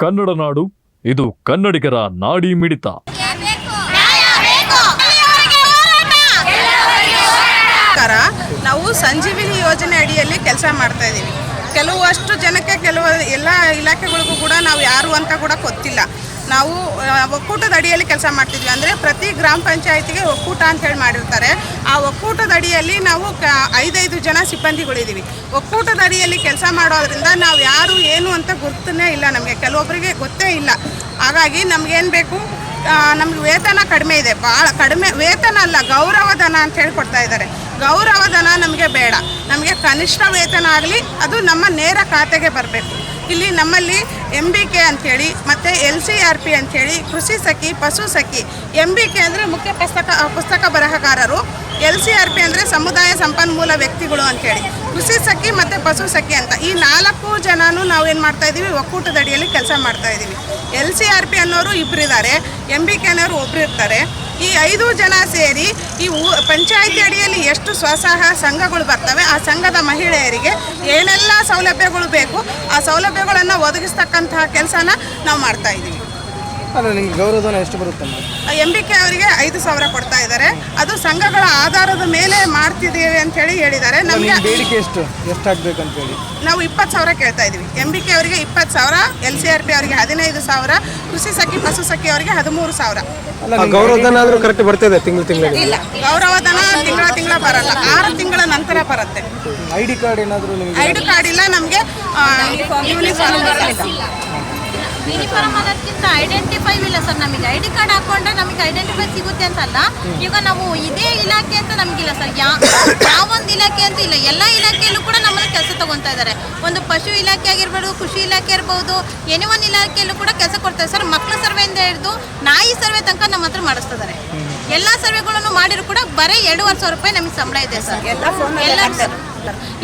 ಕನ್ನಡ ನಾಡು, ಇದು ಕನ್ನಡಿಗರ ನಾಡಿ ಮಿಡಿತ. ನಾವು ಸಂಜೀವಿನಿ ಯೋಜನೆ ಅಡಿಯಲ್ಲಿ ಕೆಲಸ ಮಾಡ್ತಾ ಇದ್ದೀವಿ. ಕೆಲವಷ್ಟು ಜನಕ್ಕೆ ಎಲ್ಲ ಇಲಾಖೆಗಳಿಗೂ ಕೂಡ ನಾವು ಯಾರು ಅಂತ ಕೂಡ ಗೊತ್ತಿಲ್ಲ. ನಾವು ಒಕ್ಕೂಟದ ಅಡಿಯಲ್ಲಿ ಕೆಲಸ ಮಾಡ್ತಿದ್ವಿ. ಅಂದರೆ ಪ್ರತಿ ಗ್ರಾಮ ಪಂಚಾಯತಿಗೆ ಒಕ್ಕೂಟ ಅಂತೇಳಿ ಮಾಡಿರ್ತಾರೆ. ಆ ಒಕ್ಕೂಟದ ಅಡಿಯಲ್ಲಿ ನಾವು 5 ಜನ ಸಿಬ್ಬಂದಿಗಳಿದ್ದೀವಿ. ಒಕ್ಕೂಟದ ಅಡಿಯಲ್ಲಿ ಕೆಲಸ ಮಾಡೋದ್ರಿಂದ ನಾವು ಯಾರು ಏನು ಅಂತ ಗುರ್ತನೇ ಇಲ್ಲ. ನಮಗೆ ಕೆಲವೊಬ್ಬರಿಗೆ ಗೊತ್ತೇ ಇಲ್ಲ. ಹಾಗಾಗಿ ನಮಗೇನು ಬೇಕು, ನಮಗೆ ವೇತನ ಕಡಿಮೆ ಇದೆ, ಭಾಳ ಕಡಿಮೆ ವೇತನ ಅಲ್ಲ, ಗೌರವಧನ ಅಂತ ಹೇಳಿ ಕೊಡ್ತಾ ಇದ್ದಾರೆ. ಗೌರವಧನ ನಮಗೆ ಬೇಡ, ನಮಗೆ ಕನಿಷ್ಠ ವೇತನ ಆಗಲಿ, ಅದು ನಮ್ಮ ನೇರ ಖಾತೆಗೆ ಬರಬೇಕು. ಇಲ್ಲಿ ನಮ್ಮಲ್ಲಿ MBK ಅಂಥೇಳಿ ಮತ್ತು LCRP ಅಂಥೇಳಿ ಕೃಷಿ ಸಖಿ, ಪಶು ಸಖಿ. MBK ಅಂದರೆ ಮುಖ್ಯ ಪುಸ್ತಕ ಬರಹಗಾರರು, LCRP ಅಂದರೆ ಸಮುದಾಯ ಸಂಪನ್ಮೂಲ ವ್ಯಕ್ತಿಗಳು ಅಂಥೇಳಿ, ಕೃಷಿ ಸಖಿ ಮತ್ತು ಪಶು ಸಖಿ ಅಂತ ಈ 4 ಜನನೂ ನಾವೇನು ಮಾಡ್ತಾಯಿದ್ದೀವಿ, ಒಕ್ಕೂಟದ ಅಡಿಯಲ್ಲಿ ಕೆಲಸ ಮಾಡ್ತಾಯಿದ್ದೀವಿ. LCRP ಅನ್ನೋರು 2 ಇದ್ದಾರೆ, MBK ಅನ್ನೋರು 1 ಇರ್ತಾರೆ. ಈ 5 ಜನ ಸೇರಿ ಈ ಪಂಚಾಯಿತಿ ಅಡಿಯಲ್ಲಿ ಎಷ್ಟು ಸ್ವಸಹಾಯ ಸಂಘಗಳು ಬರ್ತವೆ, ಆ ಸಂಘದ ಮಹಿಳೆಯರಿಗೆ ಏನೆಲ್ಲ ಸೌಲಭ್ಯಗಳು ಬೇಕು ಆ ಸೌಲಭ್ಯಗಳನ್ನು ಒದಗಿಸ್ತಕ್ಕಂತಹ ಕೆಲಸನ ನಾವು ಮಾಡ್ತಾ ಇದ್ದೀವಿ. ಅಲ್ಲ, ನಿಮ್ಗೆ ಗೌರವಧನ ಎಷ್ಟು ಬರುತ್ತೆ? MBK ಅವರಿಗೆ 5,000 ಕೊಡ್ತಾ ಇದ್ದಾರೆ. ಅದು ಸಂಘಗಳ ಆಧಾರದ ಮೇಲೆ ಮಾಡ್ತಿದ್ದೀವಿ ಅಂತ ಹೇಳಿ ಹೇಳಿದ್ದಾರೆ. ನಮಗೆ ಬೇಡಿಕೆ ಎಷ್ಟಾಗಬೇಕು ಅಂತ ಹೇಳಿ ನಾವು 20,000 ಕೇಳ್ತಾ ಇದ್ದೀವಿ. MBK ಅವರಿಗೆ 20,000, LCRP ಅವರಿಗೆ 15,000, ಕೃಷಿ ಸಖಿ ಪಶು ಸಖಿ ಅವರಿಗೆ 13,000. ಗೌರವಧನ ಆದ್ರೂ ಕರೆಕ್ಟ್ ಬರ್ತಿದೆ ತಿಂಗಳು ಇಲ್ಲ, ಗೌರವಧನ ತಿಂಗಳ ಬರಲ್ಲ, 6 ತಿಂಗಳ ನಂತರ ಬರುತ್ತೆ. ID ಕಾರ್ಡ್ ಏನಾದರೂ ID ಕಾರ್ಡ್ ಇಲ್ಲ ನಮಗೆ. ಯೂನಿಫಾರ್ಮ್ ಅನ್ನೋದಕ್ಕಿಂತ ಐಡೆಂಟಿಫೈ ಇಲ್ಲ ಸರ್. ನಮಗೆ ID ಕಾರ್ಡ್ ಹಾಕೊಂಡ್ರೆ ನಮಗೆ ಐಡೆಂಟಿಫೈ ಸಿಗುತ್ತೆ ಅಂತಲ್ಲ. ಈಗ ನಾವು ಇದೇ ಇಲಾಖೆ ಅಂತ ನಮಗಿಲ್ಲ ಸರ್, ಯಾವೊಂದು ಇಲಾಖೆ ಅಂತ ಇಲ್ಲ. ಎಲ್ಲ ಇಲಾಖೆಯಲ್ಲೂ ಕೂಡ ನಮ್ಮಲ್ಲಿ ಕೆಲಸ ತಗೊತಾ ಇದ್ದಾರೆ. ಒಂದು ಪಶು ಇಲಾಖೆ ಆಗಿರ್ಬೋದು, ಕೃಷಿ ಇಲಾಖೆ ಇರ್ಬೋದು, ಏನೇ ಒಂದು ಇಲಾಖೆಯಲ್ಲೂ ಕೂಡ ಕೆಲಸ ಕೊಡ್ತಾರೆ ಸರ್. ಮಕ್ಕಳ ಸರ್ವೆಯಿಂದ ಹಿಡಿದು ನಾಯಿ ಸರ್ವೆ ತನಕ ನಮ್ಮ ಹತ್ರ ಮಾಡಿಸ್ತಿದ್ದಾರೆ. ಎಲ್ಲ ಸರ್ವೆಗಳನ್ನು ಮಾಡಿದ್ರು ಕೂಡ ಬರೀ 2,500 ರೂಪಾಯಿ ನಮಗೆ ಸಂಬಳ ಇದೆ ಸರ್. ಎಲ್ಲ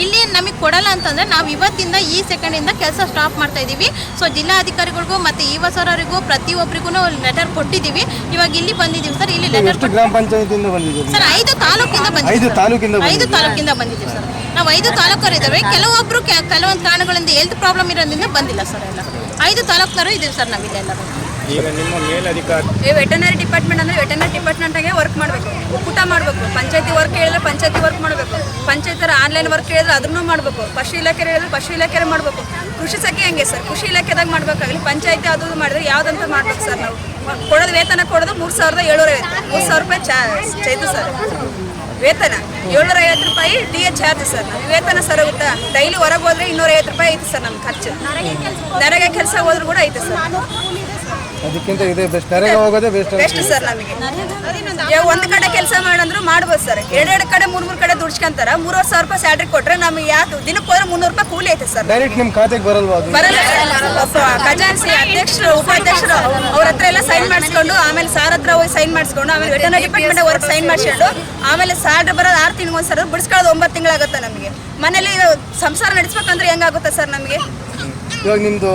ಇಲ್ಲಿ ನಮಗೆ ಕೊಡಲ್ಲ ಅಂತಂದ್ರೆ ನಾವು ಇವತ್ತಿಂದ ಈ ಸೆಕೆಂಡಿಂದ ಕೆಲಸ ಸ್ಟಾಪ್ ಮಾಡ್ತಾ ಇದ್ದೀವಿ. ಸೊ ಜಿಲ್ಲಾಧಿಕಾರಿಗಳಿಗೂ ಮತ್ತು ಅವರಿಗೂ ಪ್ರತಿಯೊಬ್ಬರಿಗೂ ಲೆಟರ್ ಕೊಟ್ಟಿದ್ದೀವಿ. ಇವಾಗ ಇಲ್ಲಿ ಬಂದಿದ್ದೀವಿ ಸರ್. ಇಲ್ಲಿ ಲೆಟರ್ ಗ್ರಾಮ ಪಂಚಾಯತಿಯಿಂದ ಬಂದಿದ್ದೀವಿ ಸರ್. 5 ತಾಲೂಕಿಂದ ಬಂದಿದ್ದೀವಿ. 5 ತಾಲೂಕಿಂದ ಬಂದಿದ್ದೀವಿ ಸರ್. ನಾವು 5 ತಾಲೂಕರು ಇದ್ದಾವೆ. ಕೆಲವೊಬ್ಬರು ಕೆಲವೊಂದು ಕಾರಣಗಳಿಂದ ಹೆಲ್ತ್ ಪ್ರಾಬ್ಲಮ್ ಇರೋದ್ರಿಂದ ಬಂದಿಲ್ಲ ಸರ್. ಎಲ್ಲ 5 ತಾಲೂಕರು ಇದ್ದೀವಿ ಸರ್ ನಾವಿಲ್ಲೆಲ್ಲರೂ. ಈಗ ನಿಮ್ಮ ಮೇಲಧಿಕಾರಿ ವೆಟರ್ನರಿ ಡಿಪಾರ್ಟ್ಮೆಂಟ್ ಅಂದರೆ ವೆಟರ್ನರಿ ಡಿಪಾರ್ಟ್ಮೆಂಟಾಗೆ ವರ್ಕ್ ಮಾಡಬೇಕು, ಒಕ್ಕೂಟ ಮಾಡಬೇಕು. ಪಂಚಾಯತಿ ವರ್ಕ್ ಹೇಳಿದ್ರೆ ಪಂಚಾಯತಿ ವರ್ಕ್ ಮಾಡಬೇಕು, ಪಂಚಾಯತರ ಆನ್ಲೈನ್ ವರ್ಕ್ ಹೇಳಿದ್ರೆ ಅದನ್ನು ಮಾಡಬೇಕು, ಪಶು ಇಲಾಖೆ ಹೇಳಿದ್ರೆ ಪಶು ಇಲಾಖೆ ಮಾಡಬೇಕು. ಕೃಷಿ ಸಖಿ ಹಂಗೆ ಸರ್, ಕೃಷಿ ಇಲಾಖೆದಾಗ ಮಾಡಬೇಕಾಗಲಿ, ಪಂಚಾಯತಿ ಅದು ಮಾಡಿದ್ರೆ ಯಾವುದಂತ ಮಾಡ್ಬೇಕು ಸರ್. ನಾವು ಕೊಡೋದು ವೇತನ ಕೊಡೋದು 3,750, 3,000 ರೂಪಾಯಿ ಚೈತು ಸರ್ ವೇತನ. 750 ರೂಪಾಯಿ DA ಚಾರ್ಜ್ ಸರ್. ನಾವು ವೇತನ ಸರ್ ಆಗುತ್ತಾ? ಡೈಲಿ ಹೊರಗೆ ಹೋದ್ರೆ 250 ರೂಪಾಯಿ ಐತೆ ಸರ್ ನಮ್ಮ ಖರ್ಚು. ನರೇಗಾ ಕೆಲಸ ಹೋದ್ರೂ ಕೂಡ ಐತೆ ಸರ್. ಅದಕ್ಕಿಂತ ಇದೆ ಬೆಸ್ಟ್, ನರೇಗಾ ಹೋಗೋದೇ ಬೆಸ್ಟ್ ಸರ್ ನಮಗೆ. ಒಂದು ಕಡೆ ಕೆಲಸ ಮಾಡಂದ್ರು ಮಾಡ್ಬೋದು ಸರ್. 2 ಕಡೆ 3 ಕಡೆ ದುಡ್ಸ್ಕೊಂತಾರ. 3,500 ರೂಪಾಯಿ ಸ್ಯಾಲ್ರಿ ಕೊಟ್ರೆ ನಮಗೆ ಯಾಕೆ ದಿನಕ್ಕೆ ಹೋದ್ರೆ 300 ರೂಪಾಯಿ ಕೂಲಿ ಐತೆ ಸರ್. ಡೈರೆಕ್ಟ್ ನಿಮ್ಮ ಖಾತೆಗೆ ಬರಲ್ವಾ? ಬರಲ್ಲ. ಖಜಾನ್ಸಿ ಅಧ್ಯಕ್ಷರು, ಉಪಾಧ್ಯಕ್ಷರು ಅವ್ರ ಹತ್ರ ಎಲ್ಲ ಸೈನ್ ಮಾಡಿಸ್ಕೊಂಡು, ಆಮೇಲೆ ಸಾರ್ ಹತ್ರ ಹೋಗಿ ಸೈನ್ ಮಾಡಿಸ್ಕೊಂಡು, ಆಮೇಲೆ ವೆಟರ್ನರಿ ಡಿಪಾರ್ಟ್ಮೆಂಟ್ ವರ್ಕ್ ಸೈನ್ ಮಾಡಿಸ್ಕೊಂಡು, ಆಮೇಲೆ ಸ್ಯಾಲ್ರಿ ಬರೋದು 6 ತಿಂಗಳು ಒಂದ್ಸರ, ಬಿಡಿಸ್ಕೊಳ್ಳೋದು 9 ತಿಂಗಳಾಗುತ್ತೆ ನಮಗೆ. ಮನೇಲಿ ಸಂಸಾರ ನಡೆಸ್ಬೇಕಂದ್ರೆ ಹೆಂಗಾಗುತ್ತೆ ಸರ್ ನಮಗೆ? ಇವಾಗ ನಿಮ್ದು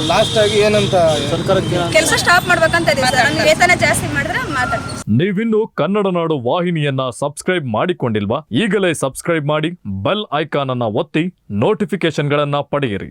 ಲಾಸ್ಟ್ ಆಗಿ ಏನಂತ ಸರ್ಕಾರಕ್ಕೆ ಕೆಲಸ ಸ್ಟಾಪ್ ಮಾಡ್ಬೇಕಂತ ಇದೆ ಸರ್. ನಮ್ಗೆ ವೇತನ ಜಾಸ್ತಿ ಮಾಡಿದ್ರೆ ಮಾತಾಡ್ತೀವಿ. ನೀವಿನ್ನು ಕನ್ನಡ ನಾಡು ವಾಹಿನಿಯನ್ನ ಸಬ್ಸ್ಕ್ರೈಬ್ ಮಾಡಿಕೊಂಡಿಲ್ವಾ? ಈಗಲೇ ಸಬ್ಸ್ಕ್ರೈಬ್ ಮಾಡಿ, ಬೆಲ್ ಐಕಾನ್ ಅನ್ನ ಒತ್ತಿ ನೋಟಿಫಿಕೇಶನ್ಗಳನ್ನ ಪಡೆಯಿರಿ.